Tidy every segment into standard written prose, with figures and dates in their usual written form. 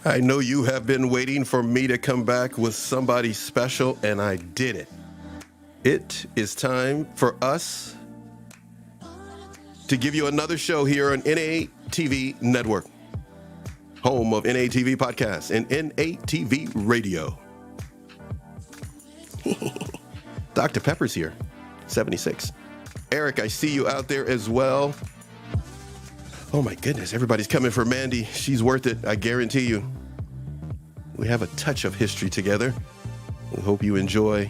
I know you have been waiting for me to come back with somebody special, and I did it. It is time for us to give you another show here on NATV Network, home of NATV Podcasts and NATV Radio. Dr. Pepper's here, 76. Eric, I see you out there as well. Oh my goodness, everybody's coming for Mandy. She's worth it, I guarantee you. We have a touch of history together. We hope you enjoy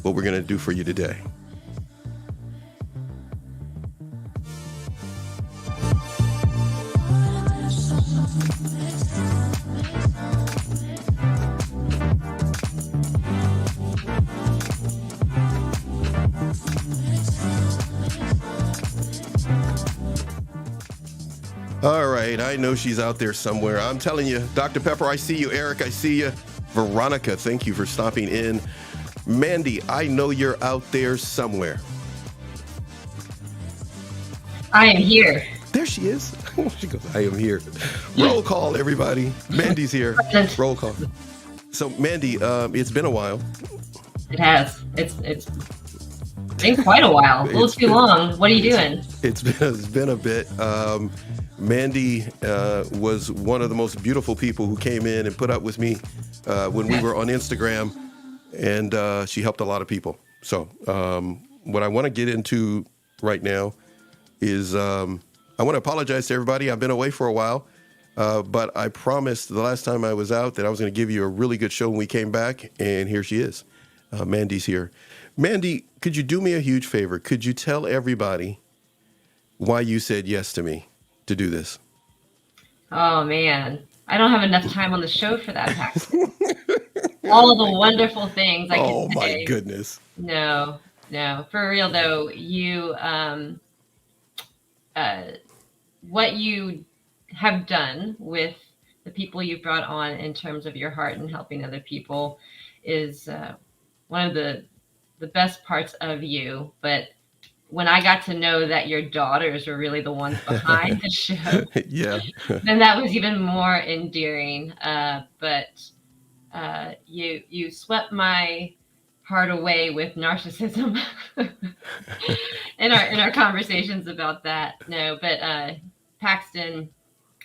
what we're going to do for you today. All right, I know she's out there somewhere. I'm telling you, Dr. Pepper, I see you. Eric, I see you. Veronica, thank you for stopping in. Mandy, I know you're out there somewhere. I am here. There she is. She goes, I am here. Roll call, everybody. Mandy's here. Roll call. So, Mandy, it's been a while. It has. It's been quite a while. A little too long. What are you doing? It's been a bit. Mandy was one of the most beautiful people who came in and put up with me when we were on Instagram, and she helped a lot of people. So what I want to get into right now is I want to apologize to everybody. I've been away for a while, but I promised the last time I was out that I was going to give you a really good show when we came back, and here she is. Mandy's here. Mandy, could you do me a huge favor? Could you tell everybody why you said yes to me to do this? Oh, man. I don't have enough time on the show for that, Paxton. All of the wonderful things I can say. Oh, my goodness. No. For real, though, you, what you have done with the people you've brought on in terms of your heart and helping other people is one of the best parts of you. But when I got to know that your daughters were really the ones behind the show, Yeah. then that was even more endearing. But you swept my heart away with narcissism in our conversations about that. No, but Paxton,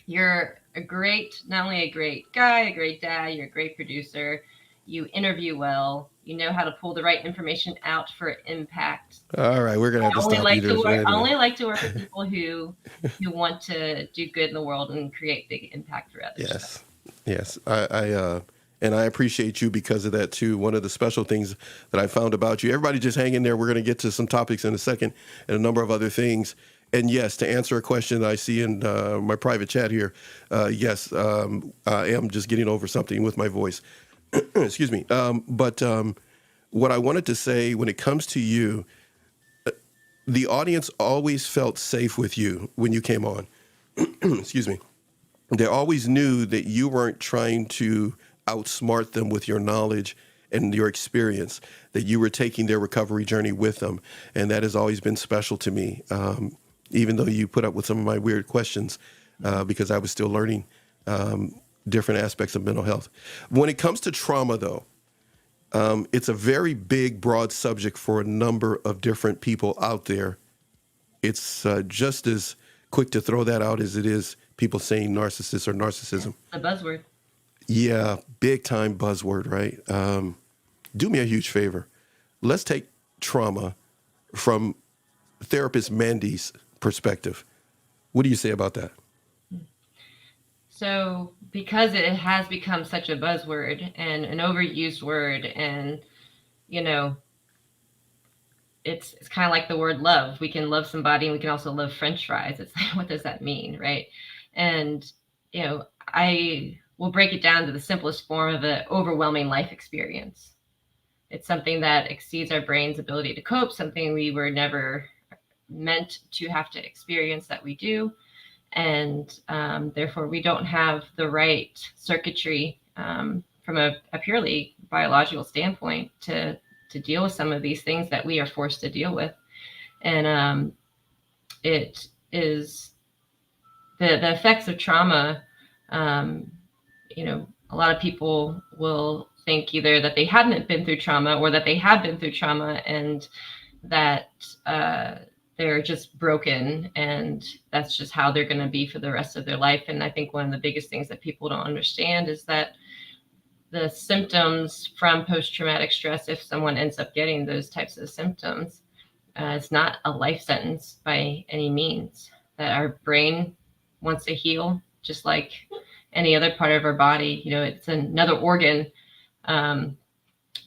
you're a great, not only a great guy, a great dad, you're a great producer. You interview well. You know how to pull the right information out for impact. All right, we're gonna have to stop you there. I Anyway, only like to work with people who want to do good in the world and create big impact for others. So. yes, yes. And I appreciate you because of that too. One of the special things that I found about you, everybody just hang in there. We're going to get to some topics in a second and a number of other things. And yes, to answer a question that I see in my private chat here, yes, I am just getting over something with my voice. Excuse me. But what I wanted to say when it comes to you, the audience always felt safe with you when you came on. Excuse me. They always knew that you weren't trying to outsmart them with your knowledge and your experience, that you were taking their recovery journey with them. And that has always been special to me, even though you put up with some of my weird questions, because I was still learning different aspects of mental health. When it comes to trauma, though, it's a very big, broad subject for a number of different people out there. It's just as quick to throw that out as it is people saying narcissist or narcissism. A buzzword. Yeah, big time buzzword, right? Do me a huge favor. Let's take trauma from therapist Mandy's perspective. What do you say about that? So, because it has become such a buzzword and an overused word, and you know, it's kind of like the word love. We can love somebody, and we can also love French fries. It's like, what does that mean, right? And I will break it down to the simplest form of an overwhelming life experience. It's something that exceeds our brain's ability to cope, something we were never meant to have to experience that we do. And therefore, we don't have the right circuitry from a purely biological standpoint to deal with some of these things that we are forced to deal with. And it is the effects of trauma. A lot of people will think either that they haven't been through trauma or that they have been through trauma and that they're just broken and that's just how they're going to be for the rest of their life. And I think one of the biggest things that people don't understand is that the symptoms from post-traumatic stress, if someone ends up getting those types of symptoms, it's not a life sentence by any means. That our brain wants to heal just like any other part of our body. It's another organ,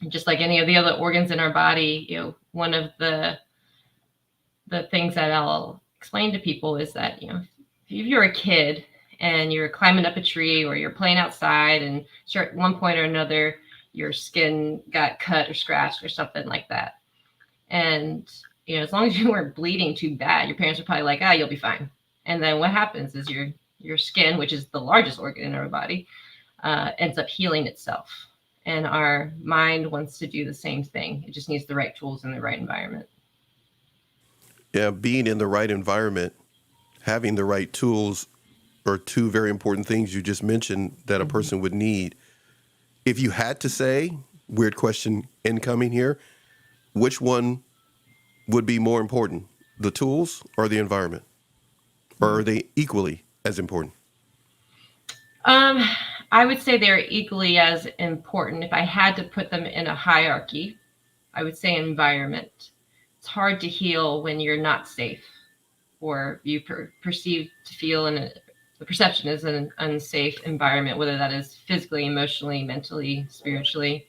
just like any of the other organs in our body. One of the things that I'll explain to people is that, if you're a kid and you're climbing up a tree or you're playing outside and sure at one point or another, your skin got cut or scratched or something like that. And, as long as you weren't bleeding too bad, your parents are probably like, you'll be fine. And then what happens is your skin, which is the largest organ in our body, ends up healing itself. And our mind wants to do the same thing. It just needs the right tools and the right environment. Yeah, being in the right environment, having the right tools are two very important things you just mentioned that a person would need. If you had to say, weird question incoming here, which one would be more important, the tools or the environment? Or are they equally as important? I would say they're equally as important. If I had to put them in a hierarchy, I would say environment. It's hard to heal when you're not safe or you perceive to feel the perception is an unsafe environment, whether that is physically, emotionally, mentally, spiritually.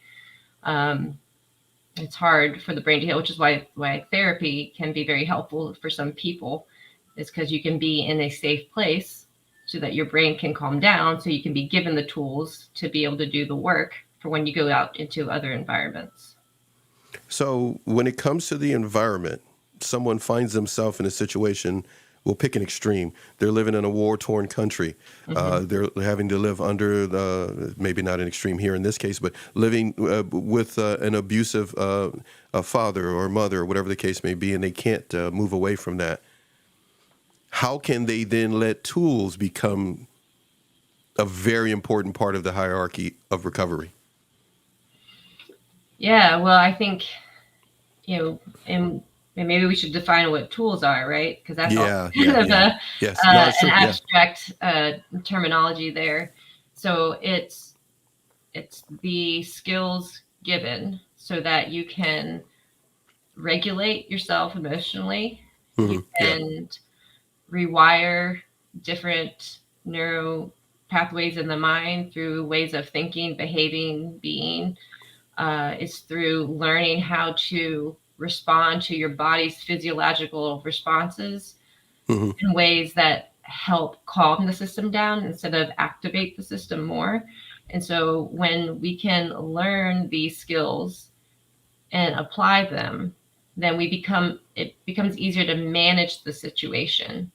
It's hard for the brain to heal, which is why therapy can be very helpful for some people. It's because you can be in a safe place so that your brain can calm down, so you can be given the tools to be able to do the work for when you go out into other environments. So when it comes to the environment, someone finds themselves in a situation we'll pick an extreme. They're living in a war-torn country. They're having to live under maybe not an extreme here in this case, but living with an abusive a father or mother or whatever the case may be, and they can't move away from that. How can they then let tools become a very important part of the hierarchy of recovery? Yeah, well, I think, and maybe we should define what tools are, right? Because that's all kind of Yes. No, it's an true. Yeah. abstract terminology there. So it's the skills given so that you can regulate yourself emotionally. You can rewire different neuro pathways in the mind through ways of thinking, behaving, being. It's through learning how to respond to your body's physiological responses in ways that help calm the system down instead of activate the system more. And so when we can learn these skills and apply them, then it becomes easier to manage the situation.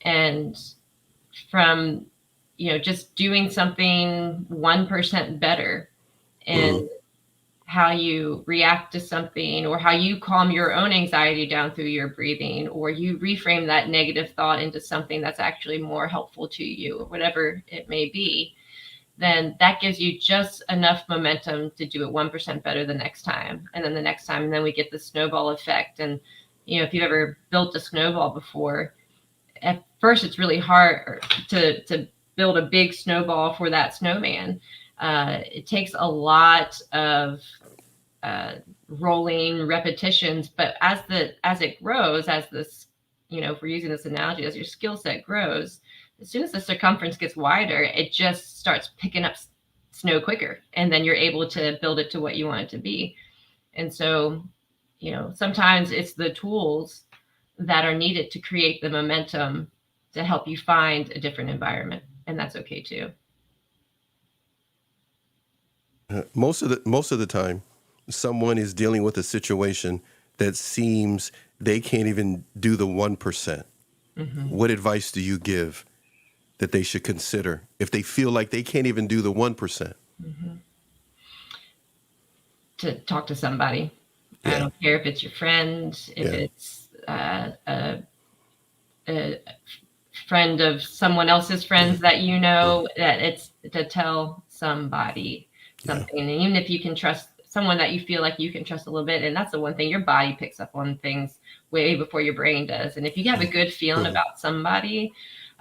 And from, just doing something 1% better and how you react to something, or how you calm your own anxiety down through your breathing, or you reframe that negative thought into something that's actually more helpful to you, or whatever it may be, then that gives you just enough momentum to do it 1% better the next time, and then the next time, and then we get the snowball effect. And if you've ever built a snowball before, at first it's really hard to build a big snowball for that snowman. It takes a lot of rolling repetitions, but as it grows, as this, if we're using this analogy, as your skill set grows, as soon as the circumference gets wider, it just starts picking up snow quicker, and then you're able to build it to what you want it to be. And so, sometimes it's the tools that are needed to create the momentum to help you find a different environment, and that's okay too. Most of the time, someone is dealing with a situation that seems they can't even do the 1%. What advice do you give that they should consider if they feel like they can't even do the 1%? To talk to somebody. I don't care if it's your friend, if it's a friend of someone else's friends that that it's to tell somebody something. And even if you can trust someone that you feel like you can trust a little bit, and that's the one thing, your body picks up on things way before your brain does. And if you have a good feeling about somebody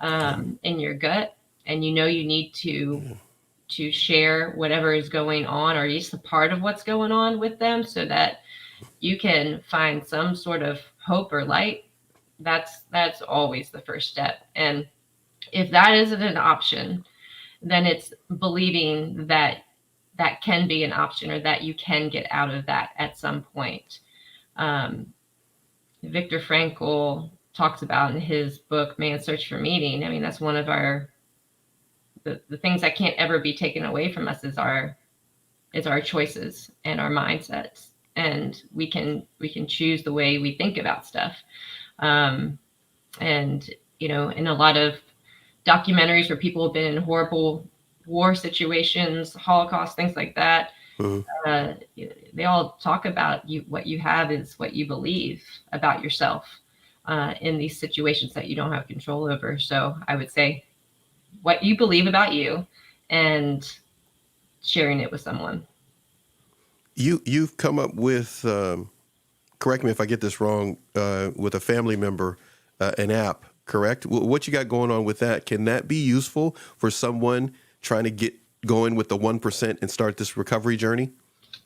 in your gut, and you need to share whatever is going on, or at least a part of what's going on with them, so that you can find some sort of hope or light, that's always the first step. And if that isn't an option, then it's believing that can be an option, or that you can get out of that at some point. Viktor Frankl talks about in his book, Man's Search for Meaning. I mean, that's one of the things that can't ever be taken away from us is our choices and our mindsets. And we can choose the way we think about stuff. And, in a lot of documentaries where people have been in horrible war situations, Holocaust, things like that, they all talk about what you have is what you believe about yourself in these situations that you don't have control over. So I would say what you believe about you and sharing it with someone. You've come up with, correct me if I get this wrong, with a family member, an app, correct? What you got going on with that? Can that be useful for someone trying to get going with the 1% and start this recovery journey?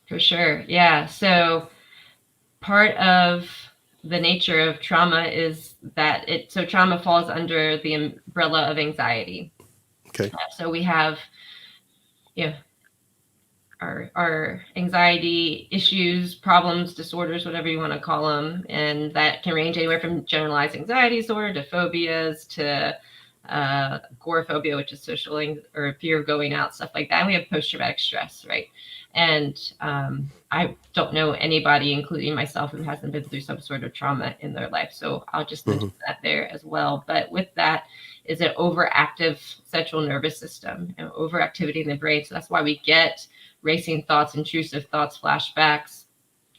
For sure. Yeah. So part of the nature of trauma is that trauma falls under the umbrella of anxiety. Okay. So we have, our anxiety issues, problems, disorders, whatever you want to call them. And that can range anywhere from generalized anxiety disorder to phobias to agoraphobia, which is social or fear of going out, stuff like that. And we have post-traumatic stress, right? And I don't know anybody, including myself, who hasn't been through some sort of trauma in their life. So I'll just mention that there as well. But with that is an overactive central nervous system and overactivity in the brain. So that's why we get racing thoughts, intrusive thoughts, flashbacks,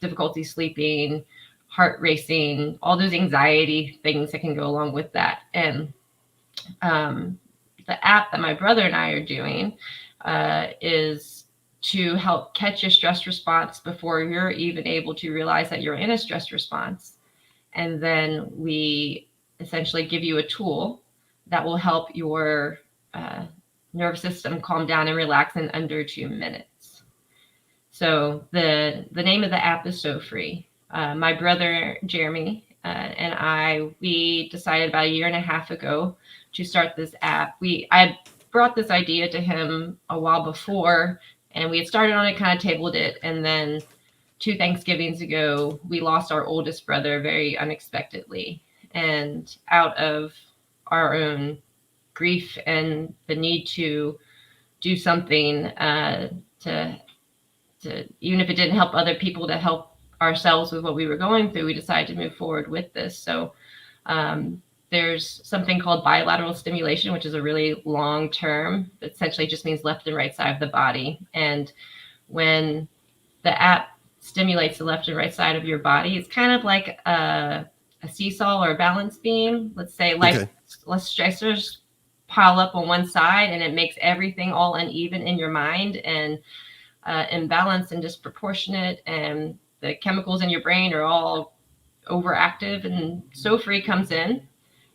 difficulty sleeping, heart racing, all those anxiety things that can go along with that. And the app that my brother and I are doing is to help catch your stress response before you're even able to realize that you're in a stress response. And then we essentially give you a tool that will help your nervous system calm down and relax in under 2 minutes. So the name of the app is So Free. My brother Jeremy and we decided about a year and a half ago to start this app. I brought this idea to him a while before, and we had started on it, kind of tabled it, and then 2 Thanksgivings ago, we lost our oldest brother very unexpectedly. And out of our own grief and the need to do something to even if it didn't help other people, to help ourselves with what we were going through, we decided to move forward with this. So there's something called bilateral stimulation, which is a really long term. It essentially just means left and right side of the body. And when the app stimulates the left and right side of your body, it's kind of like a seesaw or a balance beam. Let's say less stressors pile up on one side, and it makes everything all uneven in your mind and imbalanced and disproportionate, and the chemicals in your brain are all overactive. And So Free comes in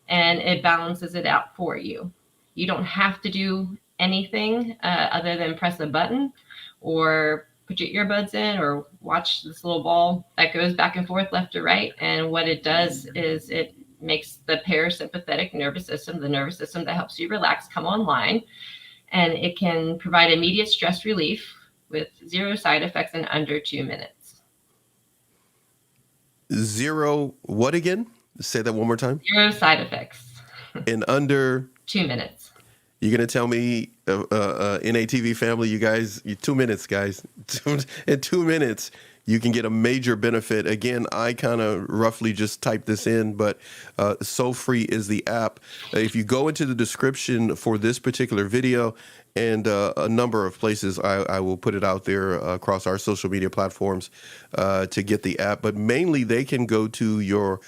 and it balances it out for you. You don't have to do anything other than press a button or put your earbuds in or watch this little ball that goes back and forth left to right. And what it does is it makes the parasympathetic nervous system, the nervous system that helps you relax, come online, and it can provide immediate stress relief with 0 side effects in under 2 minutes. 0 what again? Say that one more time. 0 side effects. In under 2 minutes. You're going to tell me, NATV family, you guys, 2 minutes, guys. In 2 minutes, you can get a major benefit. Again, I kind of roughly just typed this in, but So Free is the app. If you go into the description for this particular video and a number of places, I will put it out there across our social media platforms to get the app. But mainly they can go to your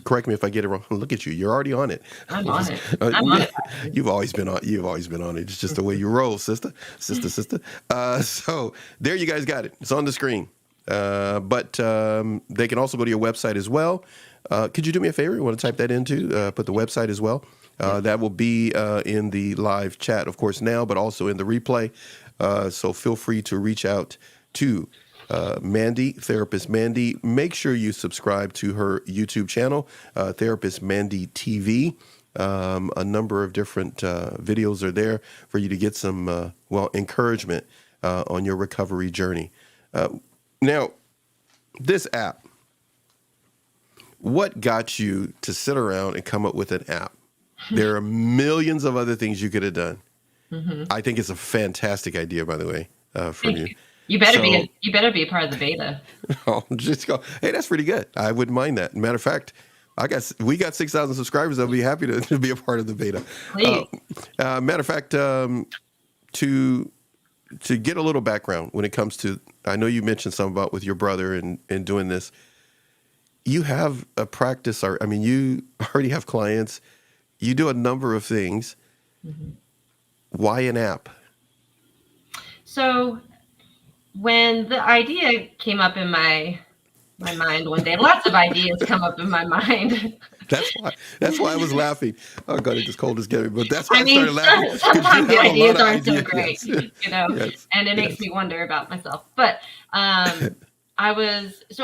correct me if I get it wrong. Look at you. You're already on it. I'm on it. I'm on it. You've always been on it. It's just the way you roll, sister. So there you guys got it. It's on the screen. But they can also go to your website as well. Could you do me a favor? You want to type that into, put the website as well. That will be in the live chat, of course, now, but also in the replay. So feel free to reach out to Mandy, Therapist Mandy. Make sure you subscribe to her YouTube channel, Therapist Mandy TV. A number of different videos are there for you to get some, encouragement on your recovery journey. Now, this app, what got you to sit around and come up with an app? There are millions of other things you could have done. Mm-hmm. I think it's a fantastic idea, by the way, from you. You better be a part of the beta. Oh, just go. Hey, that's pretty good. I wouldn't mind that. Matter of fact, we got 6,000 subscribers. I'll be happy to be a part of the beta. Please. Matter of fact, to get a little background when it comes to, I know you mentioned something about with your brother and doing this. You have a practice, or you already have clients. You do a number of things. Mm-hmm. Why an app? So when the idea came up in my mind one day, lots of ideas come up in my mind. That's why I was laughing. Oh God, it just cold as getting, but that's why I started laughing. Sometimes the ideas aren't so great, yes. And it makes me wonder about myself. But I was a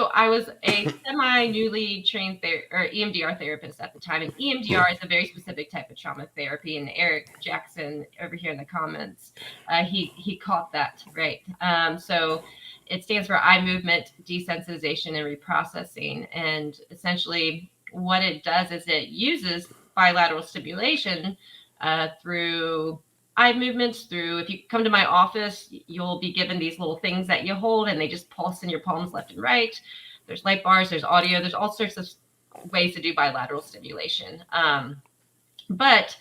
semi-newly trained EMDR therapist at the time, and EMDR is a very specific type of trauma therapy. And Eric Jackson over here in the comments, he caught that right. So it stands for eye movement desensitization and reprocessing, and essentially what it does is it uses bilateral stimulation through eye movements through, if you come to my office, you'll be given these little things that you hold and they just pulse in your palms left and right. There's light bars, there's audio, there's all sorts of ways to do bilateral stimulation. But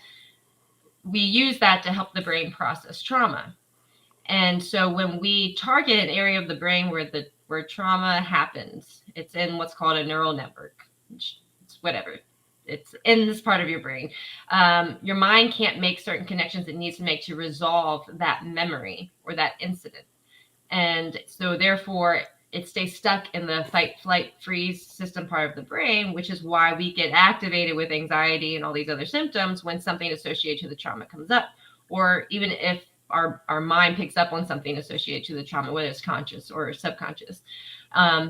we use that to help the brain process trauma. And so when we target an area of the brain where trauma happens, it's in what's called a neural network. It's whatever. It's in this part of your brain. Your mind can't make certain connections it needs to make to resolve that memory or that incident. And so therefore it stays stuck in the fight, flight, freeze system part of the brain, which is why we get activated with anxiety and all these other symptoms when something associated to the trauma comes up, or even if our mind picks up on something associated to the trauma, whether it's conscious or subconscious.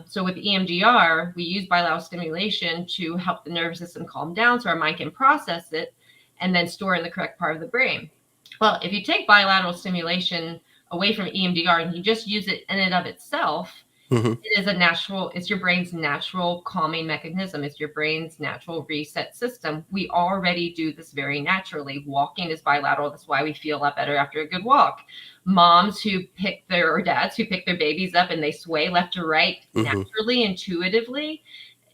So with EMDR, we use bilateral stimulation to help the nervous system calm down so our mind can process it and then store in the correct part of the brain. Well, if you take bilateral stimulation away from EMDR and you just use it in and of itself, it is it's your brain's natural calming mechanism. It's your brain's natural reset system. We already do this very naturally. Walking is bilateral. That's why we feel a lot better after a good walk. Moms or dads who pick their babies up and they sway left to right naturally, intuitively,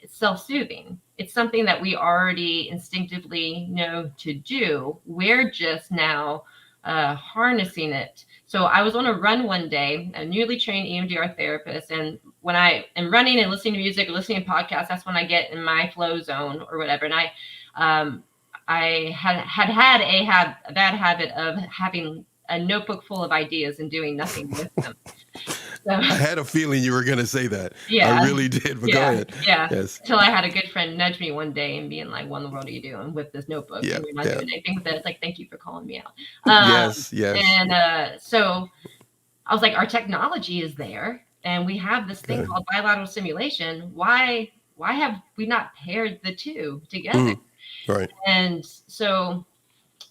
it's self-soothing. It's something that we already instinctively know to do. We're just now harnessing it. So I was on a run one day, a newly trained EMDR therapist. And when I am running and listening to music or listening to podcasts, that's when I get in my flow zone or whatever. And I had a bad habit of having a notebook full of ideas and doing nothing with them. So, I had a feeling you were going to say that. Yeah, I really did, but go ahead. Yeah. Yes. Until I had a good friend nudge me one day and being like, what in the world are you doing with this notebook? Yeah, And you're not doing anything with it. It's like, thank you for calling me out. Yes. And so I was like, our technology is there and we have this thing called bilateral stimulation. Why have we not paired the two together? Right. And so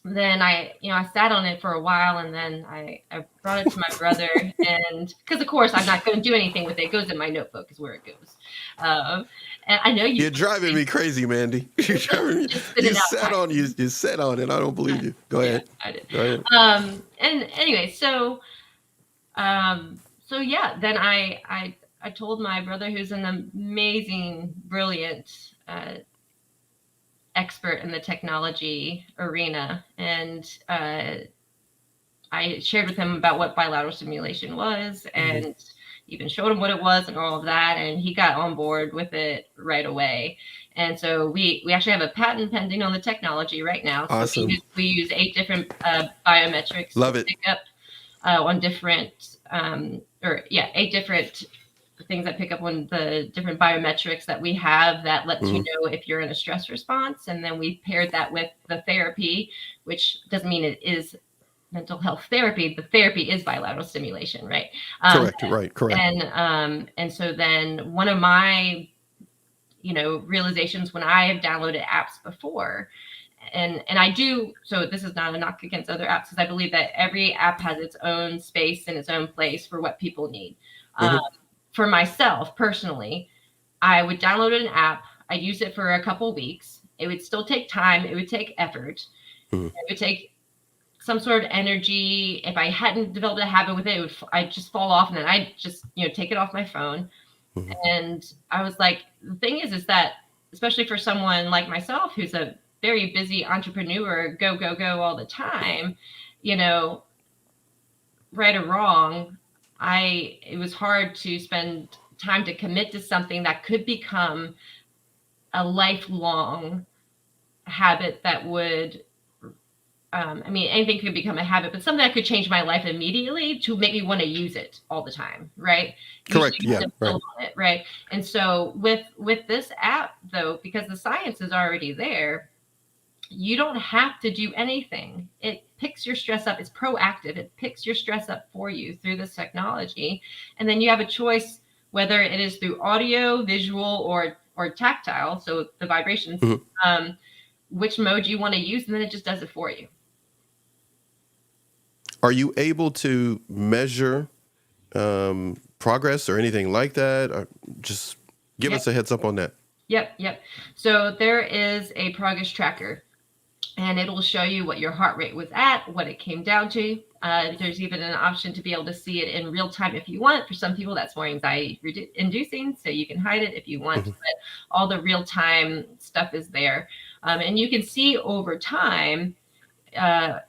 then I sat on it for a while and then I brought it to my brother, and because of course I'm not going to do anything with it. It goes in my notebook is where it goes. And I know you're driving me crazy, Mandy. You're driving me. You sat on it. I don't believe you. Go ahead. I did. Go ahead. And anyway, so yeah, then I told my brother, who's an amazing, brilliant expert in the technology arena, and I shared with him about what bilateral stimulation was and even showed him what it was and all of that, and he got on board with it right away. And so we actually have a patent pending on the technology right now. So awesome. we use 8 different biometrics Love to it. pick up on different 8 different things that pick up on the different biometrics that we have that lets you know if you're in a stress response. And then we paired that with the therapy, which doesn't mean it is mental health therapy. The therapy is bilateral stimulation, right? Correct. And so then one of my, realizations when I have downloaded apps before, and I do, so this is not a knock against other apps, because I believe that every app has its own space and its own place for what people need. For myself personally, I would download an app. I'd use it for a couple weeks. It would still take time. It would take effort. It would take some sort of energy. If I hadn't developed a habit with it, I'd just fall off, and then I'd just take it off my phone. And I was like, the thing is that especially for someone like myself, who's a very busy entrepreneur, go all the time, right or wrong, it was hard to spend time to commit to something that could become a lifelong habit that would, anything could become a habit, but something that could change my life immediately to make me want to use it all the time. Right. Correct. Yeah. Right. On it, right. And so with this app though, because the science is already there, you don't have to do anything. It picks your stress up. It's proactive. It picks your stress up for you through this technology. And then you have a choice, whether it is through audio, visual, or tactile. So the vibrations, which mode you want to use, and then it just does it for you. Are you able to measure progress or anything like that? Or just give us a heads up on that. Yep. So there is a progress tracker. and it'll show you what your heart rate was at, what it came down to. There's even an option to be able to see it in real time if you want. For some people, that's more anxiety inducing, so you can hide it if you want. Mhm. But all the real time stuff is there, and you can see over time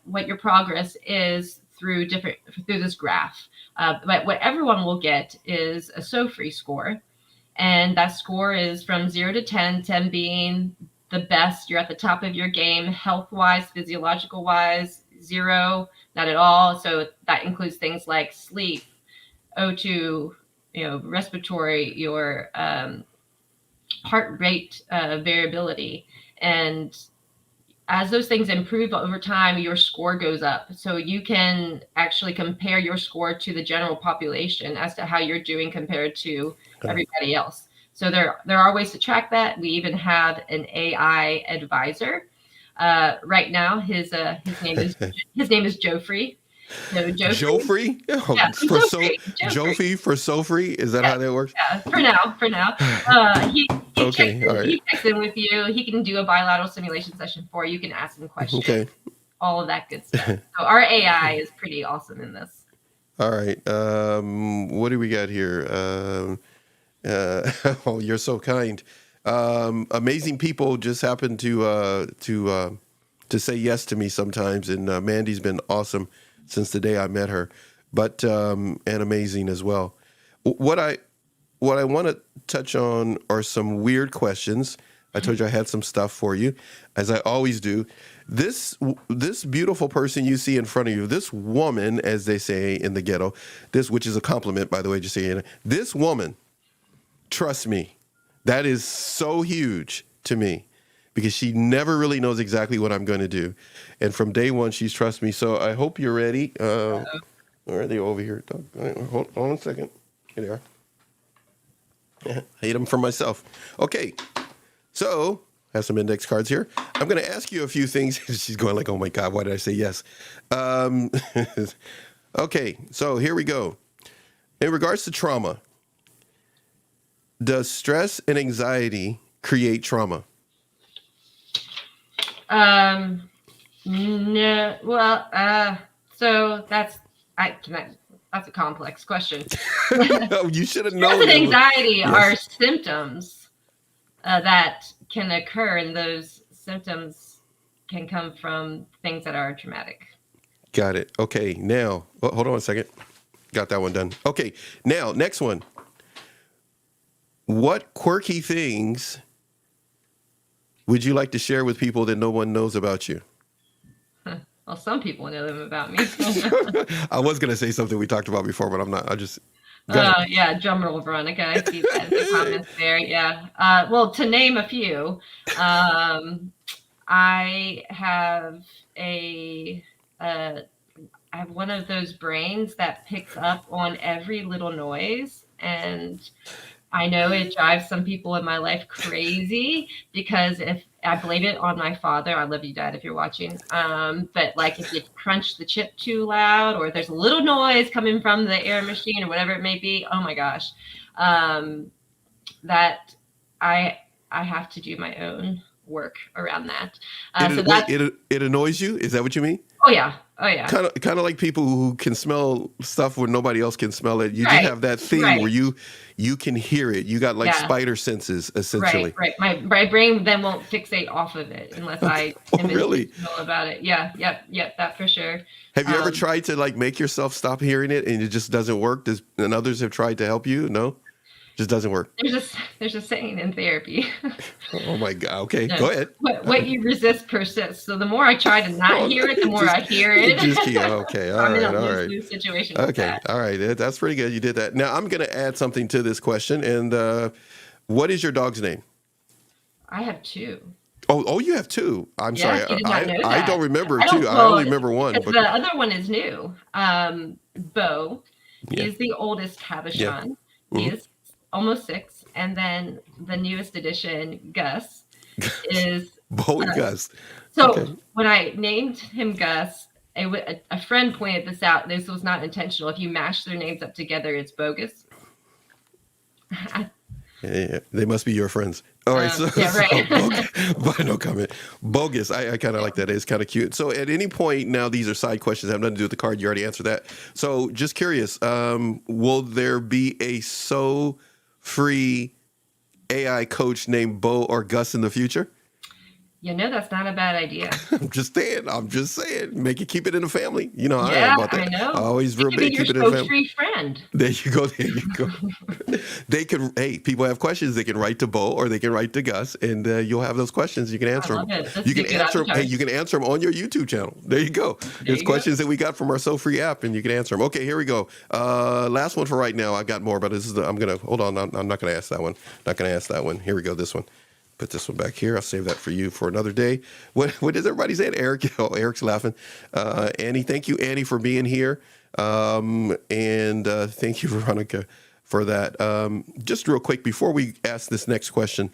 what your progress is through this graph. But what everyone will get is a SOFRI score, and that score is from 0 to 10, 10 being the best. You're at the top of your game, health wise, physiological wise. 0, not at all. So that includes things like sleep, O2, respiratory, your heart rate variability. And as those things improve over time, your score goes up. So you can actually compare your score to the general population as to how you're doing compared to everybody else. So there are ways to track that. We even have an AI advisor. Right now, his name is Joffrey. So Joffrey? Oh, yeah, for Joffrey. For Sofrey? Is that how that works? Yeah, for now. He Okay, all right. he checks in with you. He can do a bilateral simulation session for you. You can ask him questions. Okay. All of that good stuff. So our AI is pretty awesome in this. All right. What do we got here? Oh, you're so kind. Amazing people just happen to say yes to me sometimes, and Mandy's been awesome since the day I met her, but and amazing as well. What I want to touch on are some weird questions. I told you I had some stuff for you, as I always do. This beautiful person you see in front of you, this woman, as they say in the ghetto, which is a compliment, by the way, just saying, this woman, trust me, that is so huge to me because she never really knows exactly what I'm going to do. And from day one, she's trust me. So I hope you're ready. Where are they over here? Hold on a second. Here they are. I hate them for myself. Okay. So I have some index cards here. I'm going to ask you a few things. She's going like, oh my God, why did I say yes? Okay. So here we go. In regards to trauma, does stress and anxiety create trauma? No. Well, so that's a complex question. Oh, you should have known. Stress and anxiety are symptoms that can occur, and those symptoms can come from things that are traumatic. Got it. Okay. Now, hold on a second. Got that one done. Okay. Now, next one. What quirky things would you like to share with people that no one knows about you? Well, some people know them about me. I was going to say something we talked about before, but I'm not. Yeah, drum roll, Veronica. I see that in the comments there. Yeah. Well, to name a few, I have I have one of those brains that picks up on every little noise, and I know it drives some people in my life crazy because if I blame it on my father, I love you, Dad, if you're watching. But like if you crunch the chip too loud, or there's a little noise coming from the air machine or whatever it may be, oh my gosh, that I have to do my own work around that. It annoys you? Is that what you mean? Oh yeah. Kind of like people who can smell stuff when nobody else can smell it. You just have that thing where you can hear it. You got like spider senses, essentially. Right. My brain then won't fixate off of it unless I really know about it. Yeah. Yep. That for sure. Have you ever tried to like make yourself stop hearing it and it just doesn't work? And others have tried to help you? No? Just doesn't work. There's a saying in therapy. Oh my God. Okay, go ahead. What you resist persists. So the more I try to not hear it, the more I hear it. Okay. All right. I'm in a lose-lose situation. Okay. All right. That's pretty good. You did that. Now I'm going to add something to this question. And what is your dog's name? I have two. Oh, you have two. I'm sorry. I don't remember two. I only remember one. But the other one is new. Bo is the oldest Havishon. Yeah. He is almost 6, and then the newest addition, Gus, is Bo and Gus. So when I named him Gus, a friend pointed this out. This was not intentional. If you mash their names up together, it's bogus. Yeah, they must be your friends. All right, Yeah, right. but no comment. Bogus. I kind of like that. It's kind of cute. So at any point now, these are side questions. Have nothing to do with the card. You already answered that. So just curious, will there be a free AI coach named Bo or Gus in the future? That's not a bad idea. I'm just saying. Keep it in the family. You know, I am Yeah, about I that. know. I always It real could be big. your Keep it in the family. so-free friend. There you go. There you go. They can. Hey, people have questions. They can write to Bo or they can write to Gus, and you'll have those questions. You can answer I love them. it. That's You a can good answer them. Hey, avatar. you can answer them on your YouTube channel. There you go. There's you go. questions that we got from our So Free app, and you can answer them. Okay, here we go. Last one for right now. I got more, but this is. I'm gonna hold on. I'm not gonna ask that one. Not gonna ask that one. Here we go. This one. Put this one back here. I'll save that for you for another day. What is everybody saying? Eric, Eric's laughing. Annie, thank you, Annie, for being here. And thank you, Veronica, for that. Just real quick, before we ask this next question,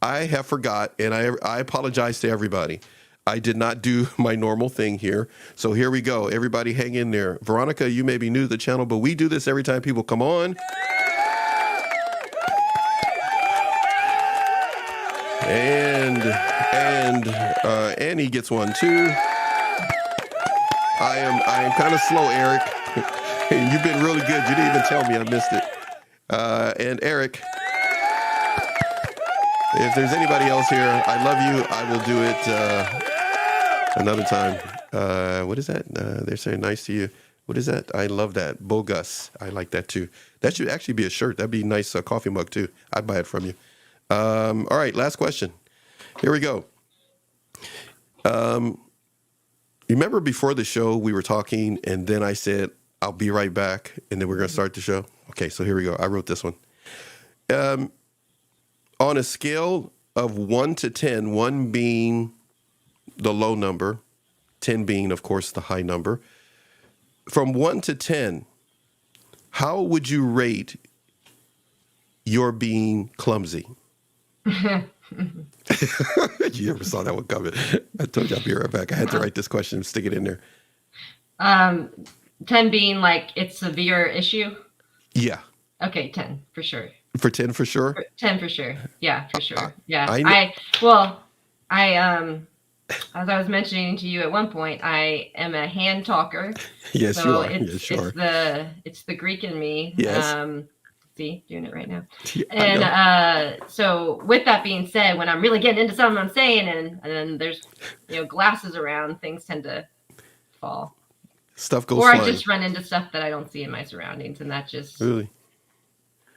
I have forgot, and I apologize to everybody. I did not do my normal thing here. So here we go. Everybody hang in there. Veronica, you may be new to the channel, but we do this every time people come on. And Annie gets one too. I am kind of slow, Eric. You've been really good. You didn't even tell me I missed it. And Eric, if there's anybody else here, I love you. I will do it another time. What is that? They're saying nice to you. What is that? I love that. Bogus. I like that too. That should actually be a shirt. That'd be a nice coffee mug too. I'd buy it from you. All right, last question. Here we go. You remember before the show we were talking, and then I said I'll be right back, and then we're going to start the show. Okay, so here we go. I wrote this one. On a scale of 1 to 10, 1 being the low number, 10 being, of course, the high number. From 1 to 10, how would you rate your being clumsy? You never saw that one coming. I told you I'll be right back. I had to write this question and stick it in there. 10 being like it's severe issue. Yeah. Okay, 10 for sure. For 10 for sure? 10 for sure. Yeah, for sure. Yeah. As I was mentioning to you at one point, I am a hand talker. Yes, so you are. It's, yes, you are. it's the Greek in me. Yes. See, doing it right now. Yeah, And so with that being said, when I'm really getting into something I'm saying and then there's glasses around, things tend to fall. Stuff goes Or flying. I just run into stuff that I don't see in my surroundings, and that just Really?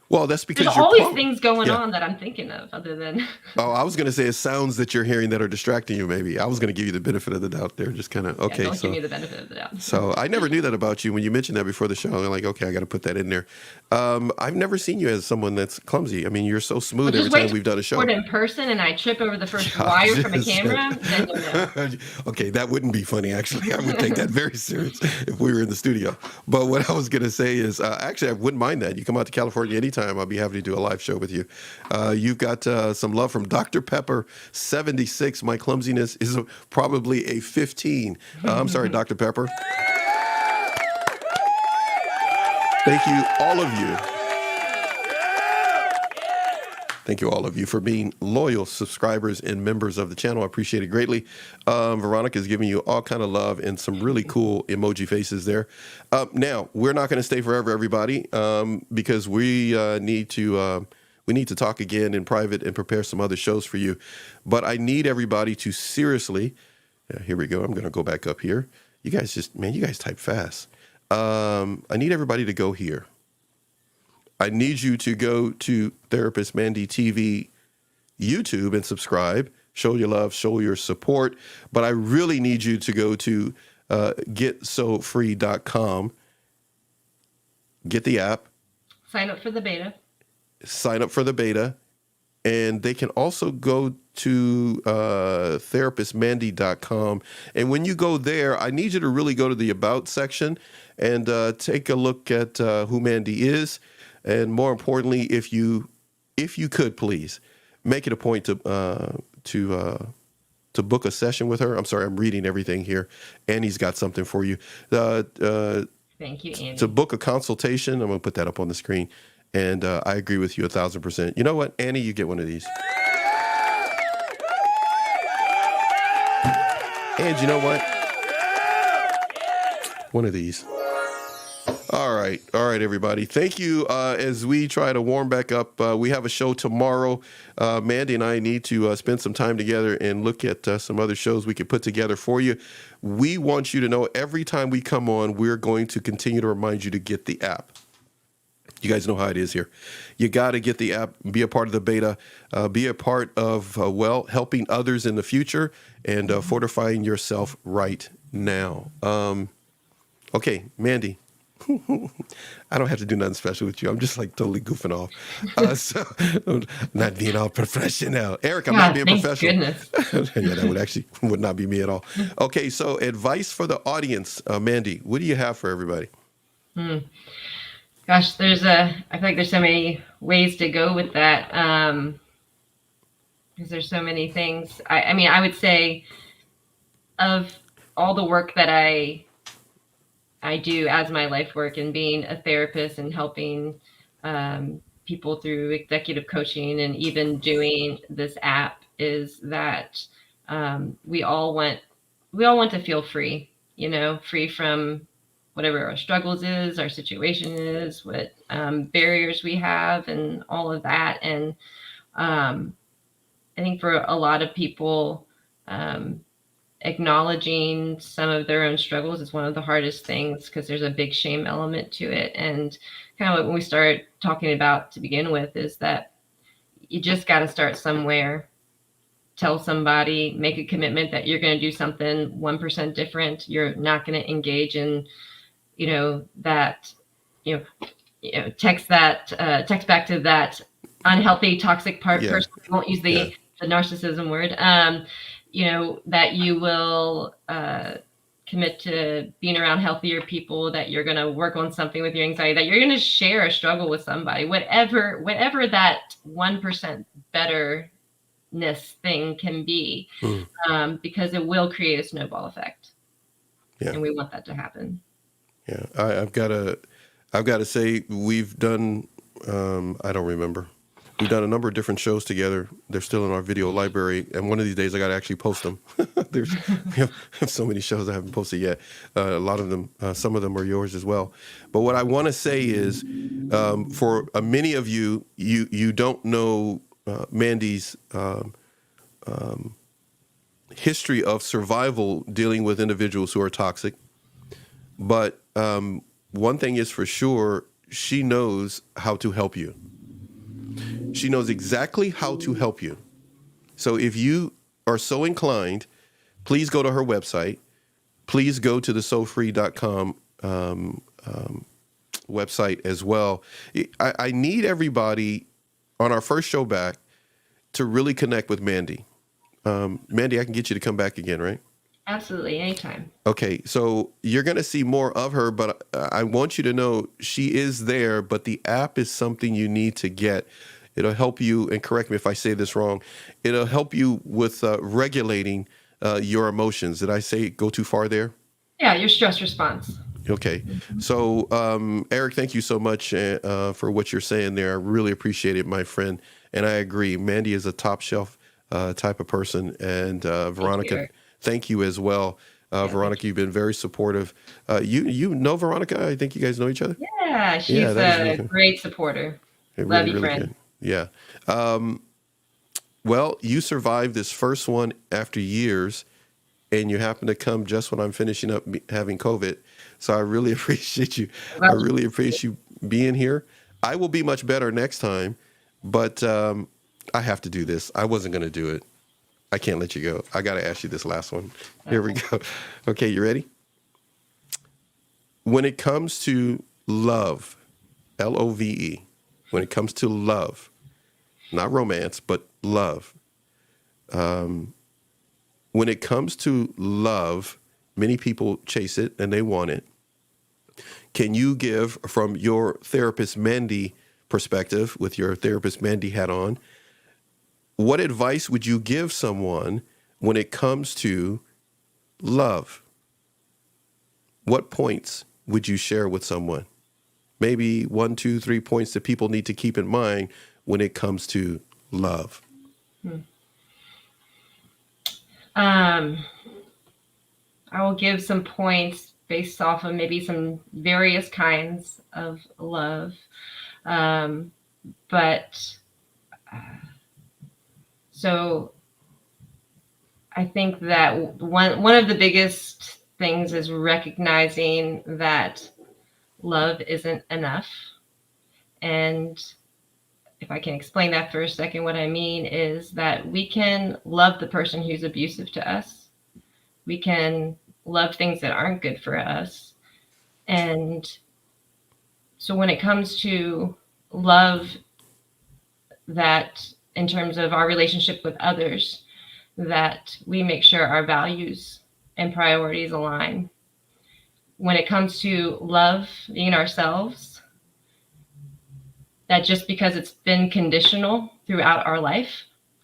Well, that's because there's you're always pumped. things going Yeah. on that I'm thinking of other than Oh, I was going to say it sounds that you're hearing that are distracting you, maybe. I was going to give you the benefit of the doubt there. Just kind of, okay. don't so, give me the benefit of the doubt. so I never knew that about you. When you mentioned that before the show, I'm like, okay, I got to put that in there. I've never seen you as someone that's clumsy. I mean, you're so smooth every time we've done a show. But in person and I trip over the first wire from a camera, then you'll know. Okay, that wouldn't be funny, actually. I would take that very serious if we were in the studio. But what I was going to say is, actually, I wouldn't mind that. You come out to California anytime. I'll be happy to do a live show with you. You've got some love from Dr. Pepper, 76. My clumsiness is probably a 15. I'm sorry, Dr. Pepper. Thank you, all of you. Thank you, all of you, for being loyal subscribers and members of the channel. I appreciate it greatly. Veronica is giving you all kind of love and some really cool emoji faces there. Now, we're not going to stay forever, everybody, because we need to talk again in private and prepare some other shows for you. But I need everybody to seriously, here we go. I'm going to go back up here. You guys you guys type fast. I need everybody to go here. I need you to go to Therapist Mandy TV YouTube and subscribe. Show your love, show your support. But I really need you to go to getsofree.com. Get the app. Sign up for the beta. Sign up for the beta. And they can also go to therapistmandy.com. And when you go there, I need you to really go to the About section and take a look at who Mandy is. And more importantly, if you could please make it a point to book a session with her. I'm sorry, I'm reading everything here. Annie's got something for you. Thank you, Annie. To book a consultation, I'm going to put that up on the screen. And I agree with you 1,000%. You know what, Annie, you get one of these. And you know what? One of these. All right, everybody. Thank you. As we try to warm back up, we have a show tomorrow. Mandy and I need to spend some time together and look at some other shows we could put together for you. We want you to know every time we come on, we're going to continue to remind you to get the app. You guys know how it is here. You got to get the app, be a part of the beta, be a part of, helping others in the future and fortifying yourself right now. Okay, Mandy. I don't have to do nothing special with you. I'm just like totally goofing off. So not being all professional. Eric, I'm not being professional. Goodness. Yeah, that would not be me at all. Okay, so advice for the audience. Mandy, what do you have for everybody? Gosh, I feel like there's so many ways to go with that. Because there's so many things. I mean, I would say of all the work that I do as my life work and being a therapist and helping people through executive coaching and even doing this app is that we all want to feel free, free from whatever our struggles is, our situation is, what barriers we have and all of that. And I think for a lot of people, acknowledging some of their own struggles is one of the hardest things because there's a big shame element to it. And kind of what we started talking about to begin with is that you just got to start somewhere. Tell somebody, make a commitment that you're going to do something 1% different. You're not going to engage in, text back to that unhealthy, toxic person. We won't use the narcissism word. That you will commit to being around healthier people, that you're going to work on something with your anxiety, that you're going to share a struggle with somebody, whatever that 1% betterness thing can be, because it will create a snowball effect. Yeah. And we want that to happen. Yeah. I've got to say we've done, I don't remember. We've done a number of different shows together. They're still in our video library, and one of these days I got to actually post them. We have so many shows I haven't posted yet. A lot of them, some of them are yours as well. But what I want to say is, for many of you, you don't know Mandy's history of survival dealing with individuals who are toxic. But one thing is for sure, she knows how to help you. She knows exactly how to help you. So if you are so inclined, please go to her website. Please go to the SoFree.com website as well. I need everybody on our first show back to really connect with Mandy. Mandy, I can get you to come back again, right? Absolutely, anytime. Okay, so you're going to see more of her, but I want you to know she is there, but the app is something you need to get. It'll help you, and correct me if I say this wrong, it'll help you with regulating your emotions. Did I say go too far there? Yeah, your stress response. Okay. So, Eric, thank you so much for what you're saying there. I really appreciate it, my friend. And I agree. Mandy is a top shelf type of person. And Veronica, thank you as well. Veronica, you've been very supportive. You know Veronica? I think you guys know each other? Yeah, she's a great supporter. Love you, friend. Good. Yeah. Well, you survived this first one after years, and you happen to come just when I'm finishing up having COVID. So I really appreciate you. I really appreciate you being here. I will be much better next time, but I have to do this. I wasn't going to do it. I can't let you go. I got to ask you this last one. Here we go. Okay, you ready? When it comes to love, Love, when it comes to love, not romance, but love. When it comes to love, many people chase it and they want it. Can you give, from your therapist Mandy perspective, with your therapist Mandy hat on, what advice would you give someone when it comes to love? What points would you share with someone? maybe 1, 2, 3 points that people need to keep in mind when it comes to love? Um, I will give some points based off of maybe some various kinds of love. Um, but so I think that one of the biggest things is recognizing that love isn't enough. And if I can explain that for a second, what I mean is that we can love the person who's abusive to us. We can love things that aren't good for us. And so when it comes to love, that in terms of our relationship with others, that we make sure our values and priorities align. When it comes to love being ourselves, that just because it's been conditional throughout our life,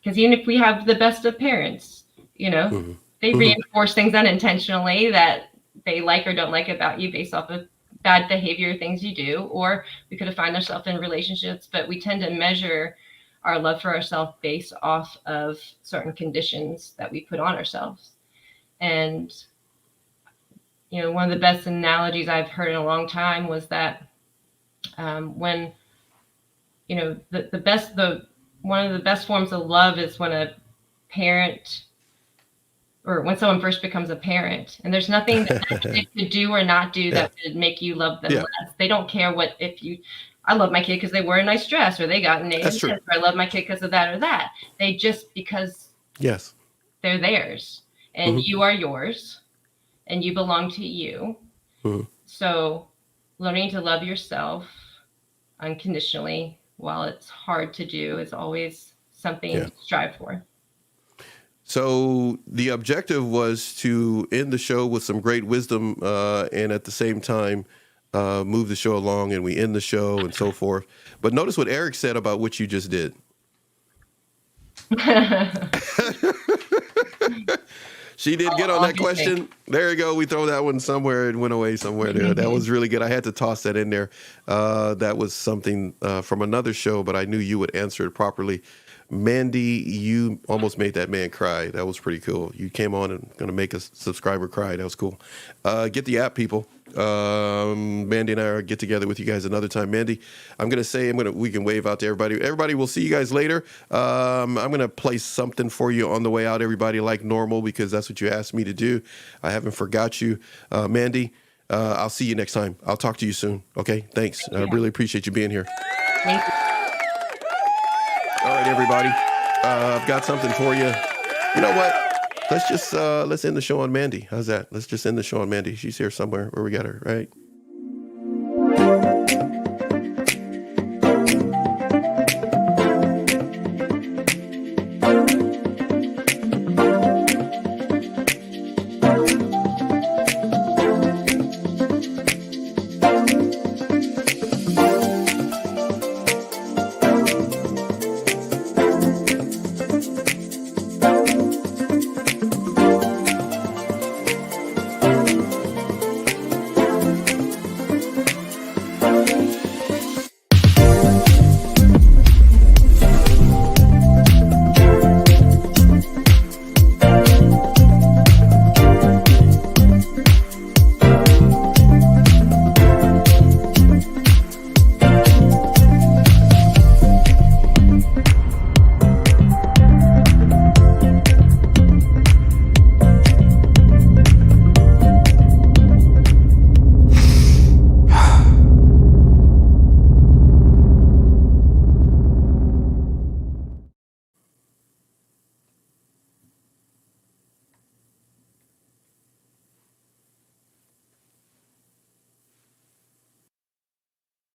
because even if we have the best of parents, Mm-hmm. they Mm-hmm. reinforce things unintentionally that they like or don't like about you based off of bad behavior, things you do, or we could have found ourselves in relationships, but we tend to measure our love for ourselves based off of certain conditions that we put on ourselves. And, one of the best analogies I've heard in a long time was that when, one of the best forms of love is when a parent or when someone first becomes a parent, and there's nothing that they could do or not do Yeah. that would make you love them Yeah. less. They don't care I love my kid because they wear a nice dress or they got an A in That's this, true. or I love my kid because of that or that. They just because Yes. they're theirs and Mm-hmm. you are yours and you belong to you. Mm-hmm. So learning to love yourself unconditionally, while it's hard to do, is always something Yeah. to strive for. So the objective was to end the show with some great wisdom, and at the same time, move the show along, and we end the show and so forth. But notice what Eric said about what you just did. She did get on All that good things. question. There you go. We throw that one somewhere. It went away somewhere there. That was really good. I had to toss that in there. That was something from another show, but I knew you would answer it properly. Mandy, you almost made that man cry. That was pretty cool. You came on and going to make a subscriber cry. That was cool. Get the app, people. Mandy and I are get together with you guys another time. Mandy, I'm going to say we can wave out to everybody. Everybody, we'll see you guys later. I'm going to play something for you on the way out, everybody, like normal, because that's what you asked me to do. I haven't forgot you. Mandy, I'll see you next time. I'll talk to you soon. Okay, thanks. I really appreciate you being here. Thank you. All right, everybody. I've got something for you. You know what? Let's end the show on Mandy. How's that? Let's just end the show on Mandy. She's here somewhere. Where we got her, right?